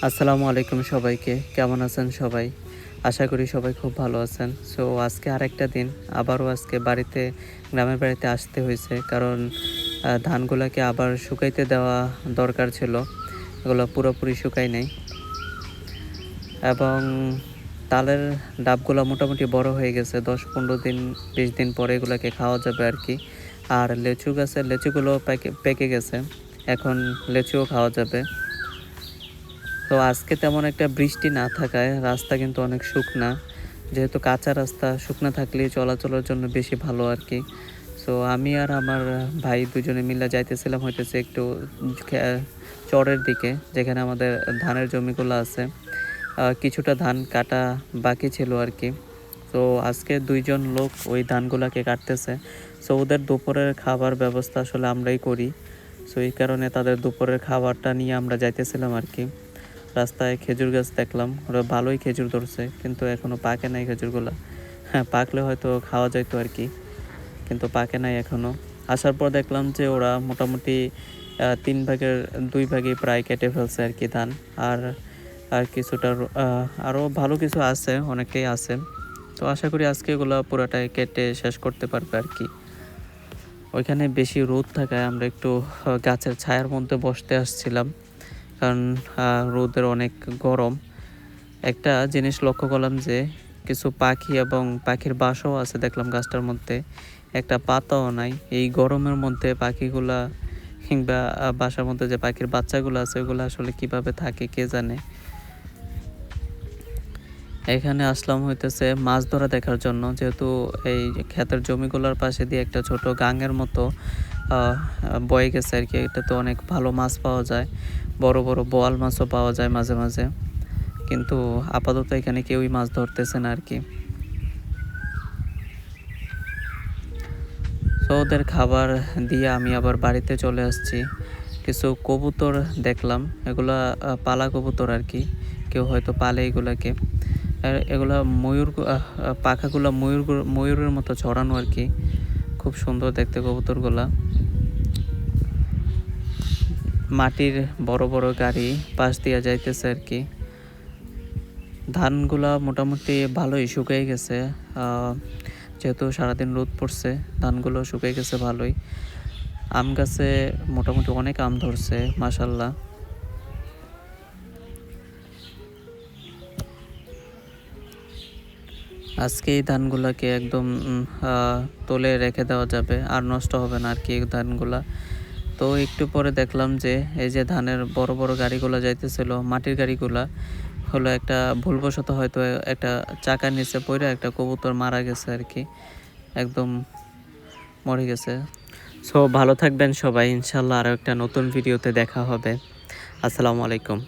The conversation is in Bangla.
আসসালামু আলাইকুম সবাইকে। কেমন আছেন সবাই? আশা করি সবাই খুব ভালো আছেন। সো আজকে আরেকটা দিন আবারও আজকে গ্রামের বাড়িতে আসতে হইছে। কারণ ধানগুলাকে আবার শুকাইতে দেওয়া দরকার ছিল। এগুলো পুরোপুরি শুকায় নাই। এবং তালের ডাবগুলা মোটামুটি বড় হয়ে গেছে। ১০-১৫ দিন ২০ দিন পরে এগুলাকে খাওয়া যাবে আরকি। আর লেচু গাছের লেচুগুলো পেকে গেছে। এখন লেচুও খাওয়া যাবে। তো আজকে তেমন একটা বৃষ্টি না থাকায় রাস্তা কিন্তু অনেক শুকনা। যেহেতু কাঁচা রাস্তা, শুকনা থাকলেই চলাচলের জন্য বেশি ভালো আরকি। সো আমি আর আমার ভাই দুজনে মিলে যাইতেছিলাম হইতেছে একটু খে চরের দিকে, যেখানে আমাদের ধানের জমিগুলো আছে। কিছুটা ধান কাটা বাকি ছিল আরকি। তো আজকে ২ জন লোক ওই ধানগুলাকে কাটতেছে। সো ওদের দুপুরের খাবার ব্যবস্থা আসলে আমরাই করি। সো এই কারণে তাদের দুপুরের খাবারটা নিয়ে আমরা যাইতেছিলাম আরকি। রাস্তায় খেজুর গাছ দেখলাম, ওরা ভালোই খেজুর ধরছে, কিন্তু এখনো পাকে নাই খেজুরগুলা। হ্যাঁ, পাকলে হয়তো খাওয়া যাইতো আর কি, কিন্তু পাকে নাই এখনো। আসার পর দেখলাম যে ওরা মোটামুটি ৩ ভাগের ২ ভাগই প্রায় কেটে ফেলছে আর কি ধান। আর আর কিছুটা আরও ভালো কিছু আছে, অনেকটাই আছে। তো আশা করি আজকে এগুলো পুরাটাই কেটে শেষ করতে পারবে আর কি। ওইখানে বেশি রোদ থাকায় আমরা একটু গাছের ছায়ার মধ্যে বসতে আসছিলাম, কারণ রোদের অনেক গরম। একটা জিনিস লক্ষ্য করলাম যে কিছু পাখি এবং পাখির বাসাও আছে দেখলাম গাছটার মধ্যে, একটা পাতাও নাই। এই গরমের মধ্যে পাখিগুলা কিংবা বাসার মধ্যে যে পাখির বাচ্চাগুলো আছে ওগুলো আসলে কিভাবে থাকে কে জানে। এখানে আসলাম হইতেছে মাছ ধরা দেখার জন্য, যেহেতু এই ক্ষেতের জমিগুলোর পাশে দিয়ে একটা ছোট গাঙের মতো বয়ে গেছে আর কি। এটাতে অনেক ভালো মাছ পাওয়া যায়, বড় বড় বোয়াল মাছও পাওয়া যায় মাঝে মাঝে। কিন্তু আপাতত এখানে কেউই মাছ ধরতেছে না আর কি। তো ওদের খাবার দিয়ে আমি আবার বাড়িতে চলে আসছি। কিছু কবুতর দেখলাম, এগুলা পালা কবুতর আর কি, কেউ হয়তো পালে এগুলাকে। আর এগুলা পাখাগুলা ময়ূরের মতো ছড়ানো আর কি, খুব সুন্দর দেখতে কবুতরগুলা। মাটির বড় বড় গাড়ি পাশ দিয়ে যাইতেছে আর কি। ধানগুলা মোটামুটি ভালোই শুকিয়ে গেছে, যেহেতু সারাদিন রোদ পড়ছে, ধানগুলো শুকিয়ে গেছে ভালোই। আম গাছে মোটামুটি অনেক আম ধরছে মাশাল্লাহ। আজকে এই ধানগুলাকে একদম তুলে রেখে দেওয়া যাবে, আর নষ্ট হবে না আর কি এই ধানগুলা। তো একটু পরে দেখলাম যে এই যে ধানের বড় বড় গাড়িগুলো যাইতেছিল, মাটির গাড়িগুলা হলো, একটা ভুলবশত হয়তো একটা চাকার নিচে পড়ে একটা কবুতর মারা গেছে আর কি, একদম মরে গেছে। সো ভালো থাকবেন সবাই, ইনশাল্লাহ আরও একটা নতুন ভিডিওতে দেখা হবে। আসসালামু আলাইকুম।